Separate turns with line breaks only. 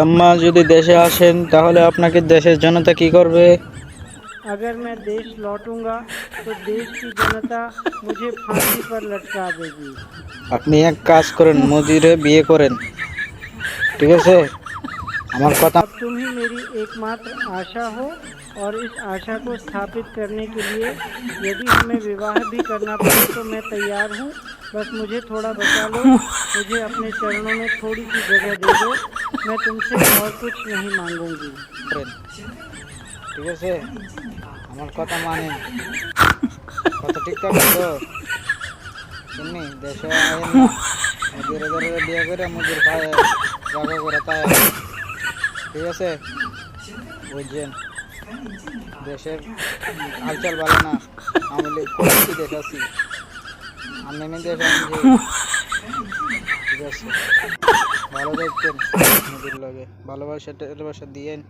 আম্মা যদি দেশে আসেন তাহলে আপনাকে দেশের জনতা কি করবে?
अगर मैं देश लौटूंगा तो देश की जनता मुझे फांसी पर लटका देगी।
আপনি এক কাজ করেন, মোদিরে বিয়ে করেন, ঠিক আছে? আমার কথা।
अब तुम ही मेरी एकमात्र आशा हो और इस आशा को स्थापित करने के लिए यदि हमें विवाह भी करना पड़े तो मैं तैयार हूँ। बस मुझे थोड़ा बचा लो, मुझे अपने चरणों में थोड़ी सी जगह दे दो। मैं तुमसे और कुछ नहीं मांगूंगी।
করেন, ঠিক আছে? আমার কথা মানেন, কথা ঠিকঠাক তো? শুননি দেশে আইন না, মোদির ঘরে বিয়ে করে মোদির পায়ে জায়গা করে তাই, ঠিক আছে? বুঝছেন? দেশের হালচাল ভালো না, আমি করেছি দেশ আছি, আমি দেশ আনছি, ঠিক আছে? ভালো দেখতেন মোদির লগে, ভালোবাসা দিয়েন।